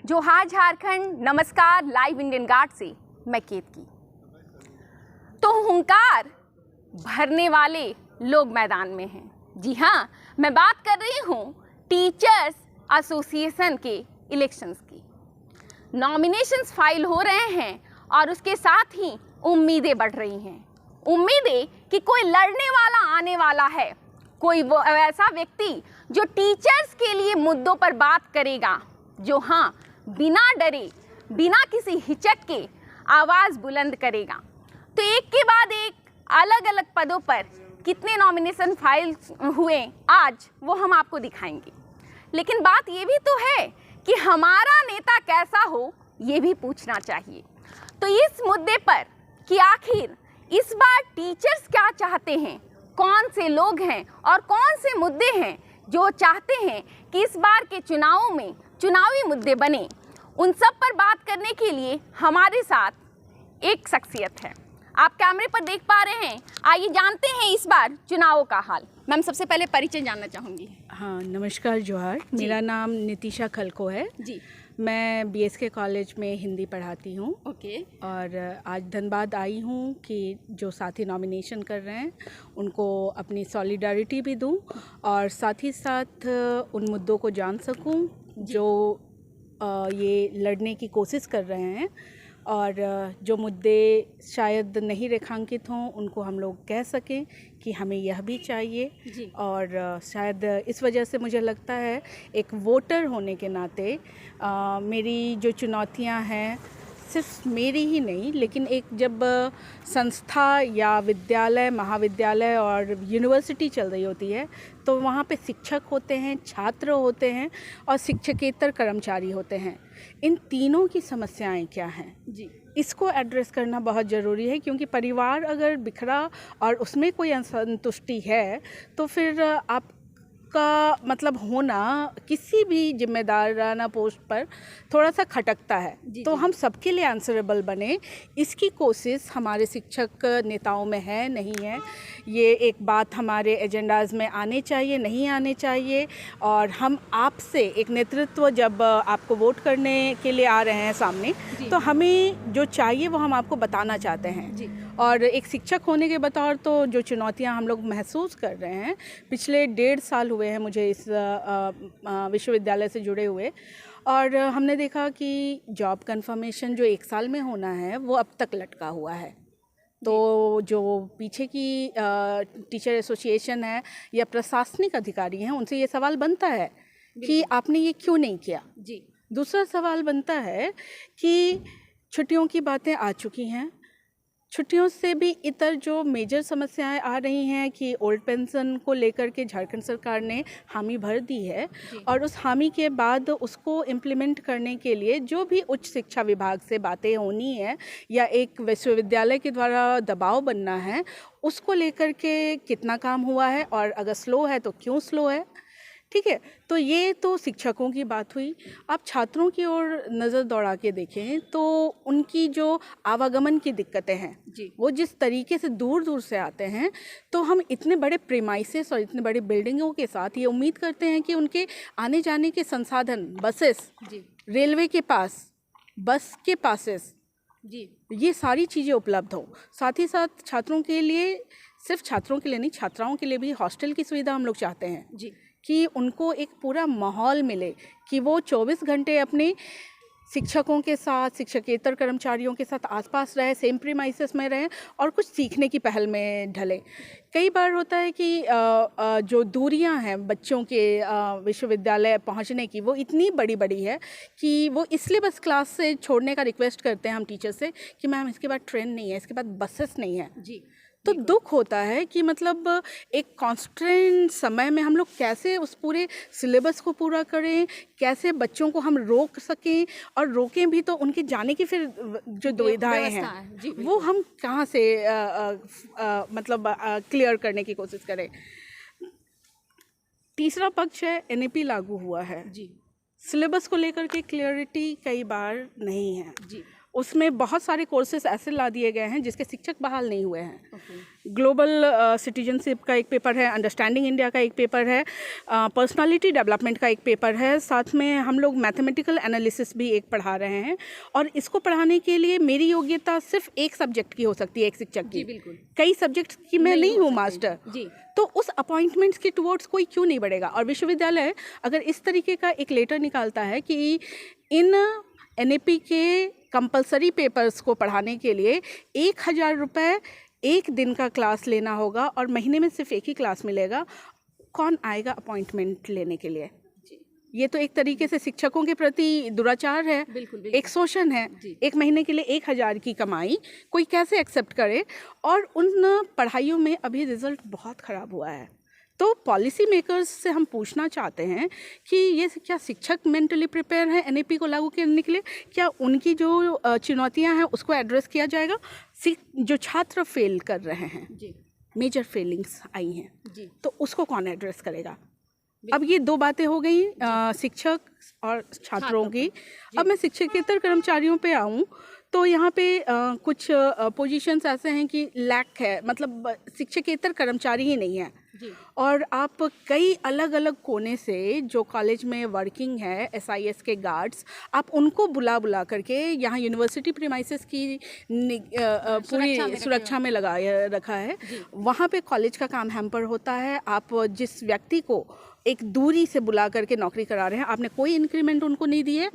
जोहार झारखंड, नमस्कार। Live Indian guard से मैं केतकी। तो हुंकार भरने वाले लोग मैदान में हैं। जी हाँ, मैं बात कर रही हूँ टीचर्स एसोसिएशन के इलेक्शंस की। नॉमिनेशंस फाइल हो रहे हैं और उसके साथ ही उम्मीदें बढ़ रही हैं। उम्मीदें कि कोई लड़ने वाला आने वाला है, कोई वो ऐसा व्यक्ति जो टीचर्स के लिए मुद्दों पर बात करेगा, जो हाँ बिना डरे, बिना किसी हिचक के आवाज़ बुलंद करेगा। तो एक के बाद एक अलग अलग पदों पर कितने नॉमिनेशन फाइल हुए आज वो हम आपको दिखाएंगे। लेकिन बात ये भी तो है कि हमारा नेता कैसा हो ये भी पूछना चाहिए। तो इस मुद्दे पर कि आखिर इस बार टीचर्स क्या चाहते हैं, कौन से लोग हैं और कौन से मुद्दे हैं जो चाहते हैं कि इस बार के चुनावों में चुनावी मुद्दे बने, उन सब पर बात करने के लिए हमारे साथ एक शख्सियत है। आप कैमरे पर देख पा रहे हैं। आइए जानते हैं इस बार चुनावों का हाल। मैम, सबसे पहले परिचय जानना चाहूँगी। हाँ, नमस्कार जोहार। मेरा नाम नितिशा खलको है जी। मैं बीएसके कॉलेज में हिंदी पढ़ाती हूँ। ओके। और आज धनबाद आई हूँ कि जो साथी नॉमिनेशन कर रहे हैं उनको अपनी सॉलिडारिटी भी दूँ और साथ ही साथ उन मुद्दों को जान सकूँ जो ये लड़ने की कोशिश कर रहे हैं, और जो मुद्दे शायद नहीं रेखांकित हों उनको हम लोग कह सकें कि हमें यह भी चाहिए जी। और शायद इस वजह से मुझे लगता है एक वोटर होने के नाते मेरी जो चुनौतियां हैं, सिर्फ मेरी ही नहीं लेकिन एक जब संस्था या विद्यालय, महाविद्यालय और यूनिवर्सिटी चल रही होती है तो वहाँ पे शिक्षक होते हैं, छात्र होते हैं और शिक्षकेतर कर्मचारी होते हैं। इन तीनों की समस्याएं क्या हैं जी, इसको एड्रेस करना बहुत ज़रूरी है, क्योंकि परिवार अगर बिखरा और उसमें कोई असंतुष्टि है तो फिर आपका मतलब होना किसी भी जिम्मेदाराना पोस्ट पर थोड़ा सा खटकता है। तो हम सबके लिए आंसरेबल बने, इसकी कोशिश हमारे शिक्षक नेताओं में है, नहीं है, ये एक बात हमारे एजेंडाज में आने चाहिए, नहीं आने चाहिए। और हम आपसे एक नेतृत्व जब आपको वोट करने के लिए आ रहे हैं सामने, तो हमें जो चाहिए वो हम आपको बताना चाहते हैं जी। और एक शिक्षक होने के बतौर तो जो चुनौतियां हम लोग महसूस कर रहे हैं, पिछले 1.5 साल हुए हैं मुझे इस विश्वविद्यालय से जुड़े हुए, और हमने देखा कि जॉब कंफर्मेशन जो 1 साल में होना है वो अब तक लटका हुआ है। तो जो पीछे की टीचर एसोसिएशन है या प्रशासनिक अधिकारी हैं, उनसे ये सवाल बनता है कि आपने ये क्यों नहीं किया। जी। दूसरा सवाल बनता है कि छुट्टियों की बातें आ चुकी हैं, छुट्टियों से भी इतर जो मेजर समस्याएं आ रही हैं कि ओल्ड पेंशन को लेकर के झारखंड सरकार ने हामी भर दी है, और उस हामी के बाद उसको इम्प्लीमेंट करने के लिए जो भी उच्च शिक्षा विभाग से बातें होनी है या एक विश्वविद्यालय के द्वारा दबाव बनना है, उसको लेकर के कितना काम हुआ है और अगर स्लो है तो क्यों स्लो है। ठीक है, तो ये तो शिक्षकों की बात हुई। आप छात्रों की ओर नज़र दौड़ा के देखें तो उनकी जो आवागमन की दिक्कतें हैं जी, वो जिस तरीके से दूर दूर से आते हैं, तो हम इतने बड़े प्रीमाइसेस और इतने बड़ी बिल्डिंगों के साथ ये उम्मीद करते हैं कि उनके आने जाने के संसाधन, बसेस, रेलवे के पास, बस के पासेस, जी, ये सारी चीज़ें उपलब्ध हो। साथ ही साथ छात्रों के लिए, सिर्फ छात्रों के लिए नहीं, छात्राओं के लिए भी हॉस्टल की सुविधा हम लोग चाहते हैं जी, कि उनको एक पूरा माहौल मिले कि वो 24 घंटे अपने शिक्षकों के साथ, शिक्षकेतर कर्मचारियों के साथ आसपास रहे, सेम प्रीमाइसेस में रहें और कुछ सीखने की पहल में ढले। कई बार होता है कि जो दूरियां हैं बच्चों के विश्वविद्यालय पहुंचने की, वो इतनी बड़ी बड़ी है कि वो इसलिए बस क्लास से छोड़ने का रिक्वेस्ट करते हैं हम टीचर से कि मैम इसके बाद ट्रेन नहीं है, इसके बाद बसेस नहीं है। जी। तो दुख होता है कि मतलब एक कॉन्स्टेंट समय में हम लोग कैसे उस पूरे सिलेबस को पूरा करें, कैसे बच्चों को हम रोक सकें, और रोकें भी तो उनके जाने की फिर जो दुविधाएं हैं वो हम कहाँ से मतलब क्लियर करने की कोशिश करें। तीसरा पक्ष है एनईपी लागू हुआ है जी, सिलेबस को लेकर के क्लियरिटी कई बार नहीं है जी, उसमें बहुत सारे कोर्सेज ऐसे ला दिए गए हैं जिसके शिक्षक बहाल नहीं हुए हैं। ग्लोबल सिटीजनशिप का एक पेपर है, अंडरस्टैंडिंग इंडिया का एक पेपर है, पर्सनालिटी डेवलपमेंट का एक पेपर है, साथ में हम लोग मैथमेटिकल एनालिसिस भी एक पढ़ा रहे हैं। और इसको पढ़ाने के लिए मेरी योग्यता सिर्फ एक सब्जेक्ट की हो सकती है, एक शिक्षक की। बिल्कुल। कई सब्जेक्ट की मैं नहीं हूँ मास्टर जी। तो उस अपॉइंटमेंट्स के टुवर्ड्स कोई क्यों नहीं बढ़ेगा। और विश्वविद्यालय अगर इस तरीके का एक लेटर निकालता है कि इन NAP के कंपलसरी पेपर्स को पढ़ाने के लिए 1000 रुपये एक दिन का क्लास लेना होगा और महीने में सिर्फ एक ही क्लास मिलेगा, कौन आएगा अपॉइंटमेंट लेने के लिए? ये तो एक तरीके से शिक्षकों के प्रति दुराचार है, बिल्कुल। एक शोषण है। एक महीने के लिए 1000 की कमाई कोई कैसे एक्सेप्ट करे? और उन पढ़ाइयों में अभी रिजल्ट बहुत ख़राब हुआ है। तो पॉलिसी मेकर्स से हम पूछना चाहते हैं कि ये क्या शिक्षक मेंटली प्रिपेयर हैं NAP को लागू करने के लिए? क्या उनकी जो चुनौतियां हैं उसको एड्रेस किया जाएगा? जो छात्र फेल कर रहे हैं जी, मेजर फेलिंग्स आई हैं जी, तो उसको कौन एड्रेस करेगा? अब ये दो बातें हो गई शिक्षक और छात्रों की। अब मैं शिक्षकेतर कर्मचारियों पे आऊँ तो यहाँ पे कुछ पोजीशंस ऐसे हैं कि लैक है, मतलब शिक्षकेतर कर्मचारी ही नहीं है जी। और आप कई अलग अलग कोने से जो कॉलेज में वर्किंग है SIS के गार्ड्स, आप उनको बुला करके यहाँ यूनिवर्सिटी प्रीमाइसेस की पूरी सुरक्षा में लगा रखा है। वहाँ पे कॉलेज का काम हैम्पर होता है। आप जिस व्यक्ति को एक दूरी से बुला करके नौकरी करा रहे हैं, आपने कोई इंक्रीमेंट उनको नहीं दिए।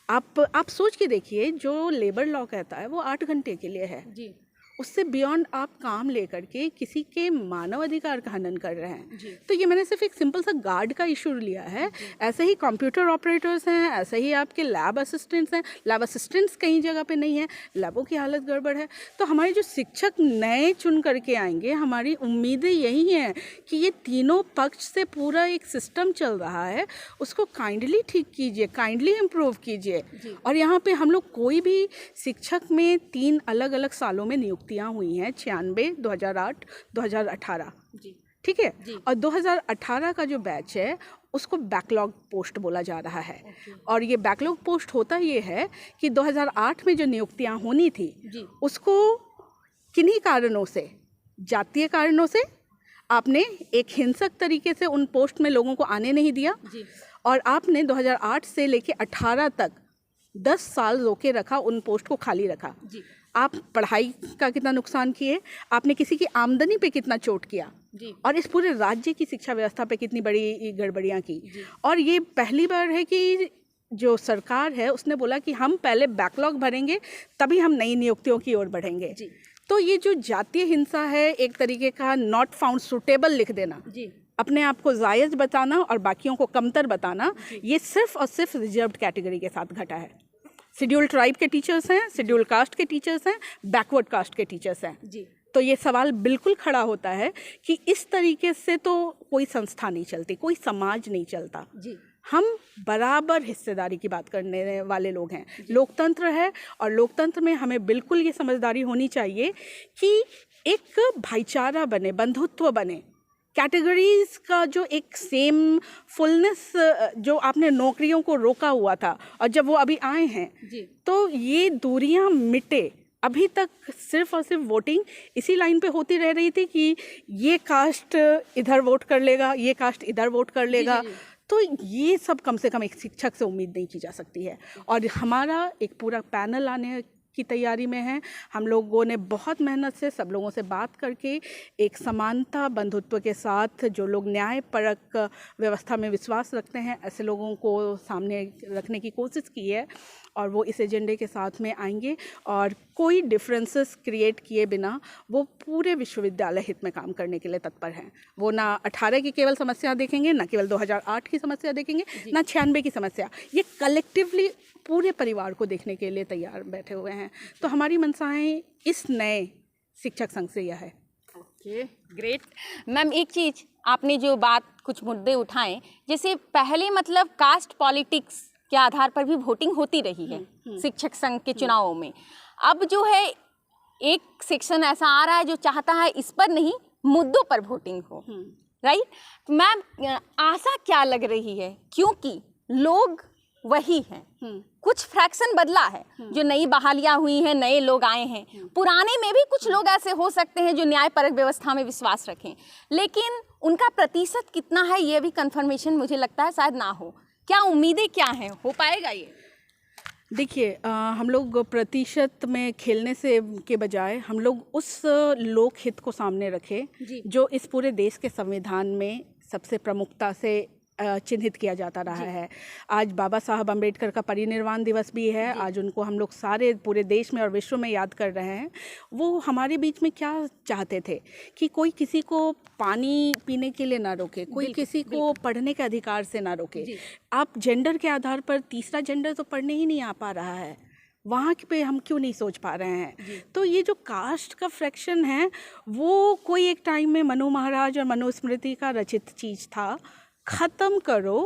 आप सोच के देखिए, जो लेबर लॉ कहता है वो 8 घंटे के लिए है जी, उससे बियॉन्ड आप काम लेकर के किसी के मानव अधिकार का हनन कर रहे हैं। तो ये मैंने सिर्फ एक सिंपल सा गार्ड का इशू लिया है। ऐसे ही कंप्यूटर ऑपरेटर्स हैं, ऐसे ही आपके लैब असिस्टेंट्स हैं। लैब असिस्टेंट्स कहीं जगह पे नहीं है, लैबों की हालत गड़बड़ है। तो हमारे जो शिक्षक नए चुन करके आएंगे, हमारी उम्मीदें यही हैं कि ये तीनों पक्ष से पूरा एक सिस्टम चल रहा है, उसको काइंडली ठीक कीजिए, काइंडली इम्प्रूव कीजिए। और यहाँ पे हम लोग कोई भी शिक्षक में 3 अलग अलग सालों में नियुक्तियाँ हुई हैं, 96, 2008, 2018 जी, ठीक है जी। और 2018 का जो बैच है उसको बैकलॉग पोस्ट बोला जा रहा है। और ये बैकलॉग पोस्ट होता ये है कि 2008 में जो नियुक्तियाँ होनी थी जी, उसको किन्हीं कारणों से, जातीय कारणों से आपने एक हिंसक तरीके से उन पोस्ट में लोगों को आने नहीं दिया जी। और आपने 2008 से लेके 18 तक 10 साल रोके रखा, उन पोस्ट को खाली रखा जी। आप पढ़ाई का कितना नुकसान किए, आपने किसी की आमदनी पे कितना चोट किया जी। और इस पूरे राज्य की शिक्षा व्यवस्था पे कितनी बड़ी गड़बड़ियाँ की। और ये पहली बार है कि जो सरकार है उसने बोला कि हम पहले बैकलॉग भरेंगे तभी हम नई नियुक्तियों की ओर बढ़ेंगे जी। तो ये जो जातीय हिंसा है, एक तरीके का नॉट फाउंड सुटेबल लिख देना जी, अपने आप को जायज़ बताना और बाकियों को कमतर बताना, ये सिर्फ और सिर्फ रिजर्व्ड कैटेगरी के साथ घटा है। शेड्यूल ट्राइब के टीचर्स हैं, शेड्यूल कास्ट के टीचर्स हैं, बैकवर्ड कास्ट के टीचर्स हैं जी। तो ये सवाल बिल्कुल खड़ा होता है कि इस तरीके से तो कोई संस्था नहीं चलती, कोई समाज नहीं चलता जी। हम बराबर हिस्सेदारी की बात करने वाले लोग हैं। लोकतंत्र है और लोकतंत्र में हमें बिल्कुल ये समझदारी होनी चाहिए कि एक भाईचारा बने, बंधुत्व बने, कैटेगरीज का जो एक सेम फुलनेस जो आपने नौकरियों को रोका हुआ था और जब वो अभी आए हैं जी, तो ये दूरियां मिटे। अभी तक सिर्फ और सिर्फ वोटिंग इसी लाइन पे होती रह रही थी कि ये कास्ट इधर वोट कर लेगा, ये कास्ट इधर वोट कर लेगा जी। तो ये सब कम से कम एक शिक्षक से उम्मीद नहीं की जा सकती है। और हमारा एक पूरा पैनल आने की तैयारी में है। हम लोगों ने बहुत मेहनत से सब लोगों से बात करके एक समानता, बंधुत्व के साथ जो लोग न्यायपरक व्यवस्था में विश्वास रखते हैं, ऐसे लोगों को सामने रखने की कोशिश की है और वो इस एजेंडे के साथ में आएंगे और कोई डिफरेंसेस क्रिएट किए बिना वो पूरे विश्वविद्यालय हित में काम करने के लिए तत्पर हैं। वो ना 18 की केवल समस्या देखेंगे, ना केवल 2008 की समस्या देखेंगे, ना 96 की समस्या, ये कलेक्टिवली पूरे परिवार को देखने के लिए तैयार बैठे हुए हैं। तो हमारी मंशाएं इस नए शिक्षक संघ से यह है। Okay, great ma'am. एक चीज़ आपने जो बात, कुछ मुद्दे उठाएं, जैसे पहले मतलब कास्ट पॉलिटिक्स के आधार पर भी वोटिंग होती रही है शिक्षक संघ के चुनावों में। अब जो है एक सेक्शन ऐसा आ रहा है जो चाहता है इस पर नहीं, मुद्दों पर वोटिंग हो, राइट। मैम, आशा क्या लग रही है, क्योंकि लोग वही हैं। कुछ फ्रैक्शन बदला है, जो नई बहालियां हुई हैं, नए लोग आए हैं। पुराने में भी कुछ लोग ऐसे हो सकते हैं जो न्यायपरक व्यवस्था में विश्वास रखें, लेकिन उनका प्रतिशत कितना है ये भी कंफर्मेशन मुझे लगता है शायद ना हो। क्या उम्मीदें क्या हैं, हो पाएगा ये? देखिए, हम लोग प्रतिशत में खेलने से के बजाय हम लोग उस लोक हित को सामने रखें जो इस पूरे देश के संविधान में सबसे प्रमुखता से चिन्हित किया जाता रहा है। आज बाबा साहब अम्बेडकर का परिनिर्वाण दिवस भी है। आज उनको हम लोग सारे पूरे देश में और विश्व में याद कर रहे हैं। वो हमारे बीच में क्या चाहते थे कि कोई किसी को पानी पीने के लिए ना रोके, कोई किसी को पढ़ने के अधिकार से ना रोके। आप जेंडर के आधार पर तीसरा जेंडर तो पढ़ने ही नहीं आ पा रहा है, वहाँ पे हम क्यों नहीं सोच पा रहे हैं? तो ये जो कास्ट का फ्रैक्शन है वो कोई एक टाइम में मनु महाराज और मनुस्मृति का रचित चीज़ था। ख़त्म करो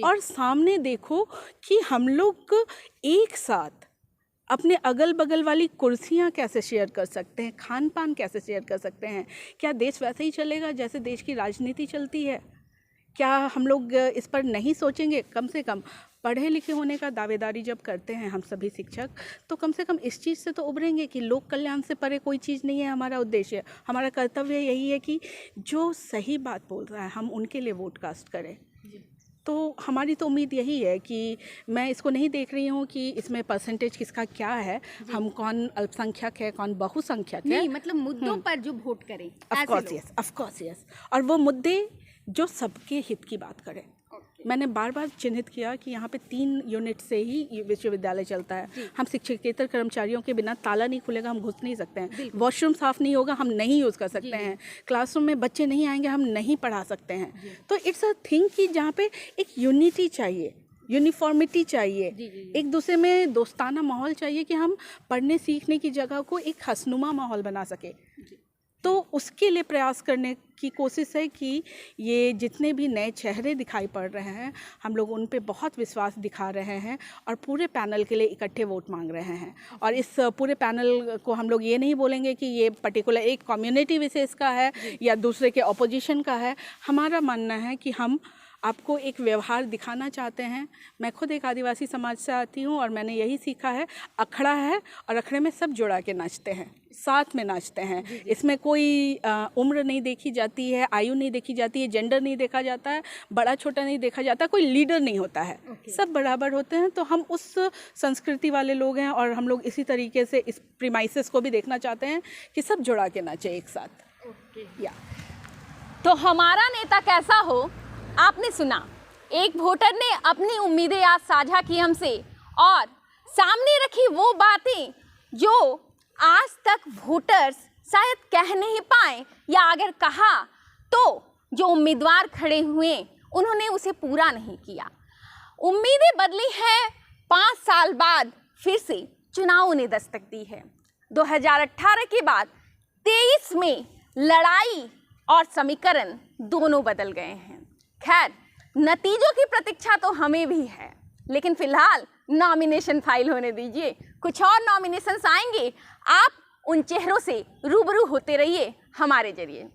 और सामने देखो कि हम लोग एक साथ अपने अगल बगल वाली कुर्सियाँ कैसे शेयर कर सकते हैं, खान पान कैसे शेयर कर सकते हैं। क्या देश वैसे ही चलेगा जैसे देश की राजनीति चलती है? क्या हम लोग इस पर नहीं सोचेंगे? कम से कम पढ़े लिखे होने का दावेदारी जब करते हैं हम सभी शिक्षक, तो कम से कम इस चीज़ से तो उभरेंगे कि लोक कल्याण से परे कोई चीज़ नहीं है हमारा उद्देश्य। हमारा कर्तव्य यही है कि जो सही बात बोल रहा है हम उनके लिए वोट कास्ट करें। तो हमारी तो उम्मीद यही है कि मैं इसको नहीं देख रही हूँ कि इसमें परसेंटेज किसका क्या है, हम कौन अल्पसंख्यक है कौन बहुसंख्यक है। नहीं, मतलब मुद्दों पर जो वोट करें, ऑफ कोर्स यस, और वो मुद्दे जो सबके हित की बात करें। मैंने बार बार चिन्हित किया कि यहाँ पे 3 यूनिट से ही विश्वविद्यालय चलता है। हम शिक्षकेतर कर्मचारियों के बिना ताला नहीं खुलेगा, हम घुस नहीं सकते हैं। वॉशरूम साफ नहीं होगा, हम नहीं यूज़ कर सकते हैं। क्लासरूम में बच्चे नहीं आएंगे, हम नहीं पढ़ा सकते हैं। तो इट्स अ थिंग कि जहाँ पे एक यूनिटी चाहिए, यूनिफॉर्मिटी चाहिए, एक दूसरे में दोस्ताना माहौल चाहिए कि हम पढ़ने सीखने की जगह को एक हंसनुमा माहौल बना सके। तो उसके लिए प्रयास करने की कोशिश है कि ये जितने भी नए चेहरे दिखाई पड़ रहे हैं हम लोग उन पे बहुत विश्वास दिखा रहे हैं और पूरे पैनल के लिए इकट्ठे वोट मांग रहे हैं। और इस पूरे पैनल को हम लोग ये नहीं बोलेंगे कि ये पर्टिकुलर एक कम्युनिटी विशेष का है या दूसरे के ऑपोजिशन का है। हमारा मानना है कि हम आपको एक व्यवहार दिखाना चाहते हैं। मैं खुद एक आदिवासी समाज से आती हूँ और मैंने यही सीखा है, अखड़ा है और अखड़े में सब जुड़ा के नाचते हैं, साथ में नाचते हैं। इसमें कोई उम्र नहीं देखी जाती है, आयु नहीं देखी जाती है, जेंडर नहीं देखा जाता है, बड़ा छोटा नहीं देखा जाता, कोई लीडर नहीं होता है, सब बराबर होते हैं। तो हम उस संस्कृति वाले लोग हैं और हम लोग इसी तरीके से इस प्रीमाइसेस को भी देखना चाहते हैं कि सब जुड़ा के नाचे एक साथ। या तो हमारा नेता कैसा हो आपने सुना। एक वोटर ने अपनी उम्मीदें आज साझा की हमसे और सामने रखी वो बातें जो आज तक वोटर्स शायद कह नहीं पाए, या अगर कहा तो जो उम्मीदवार खड़े हुए उन्होंने उसे पूरा नहीं किया। उम्मीदें बदली हैं, 5 साल बाद फिर से चुनाव ने दस्तक दी है। 2018 के बाद 23 में लड़ाई और समीकरण दोनों बदल गए हैं। खैर, नतीजों की प्रतीक्षा तो हमें भी है, लेकिन फिलहाल नॉमिनेशन फाइल होने दीजिए। कुछ और नॉमिनेशंस आएंगे, आप उन चेहरों से रूबरू होते रहिए हमारे जरिए।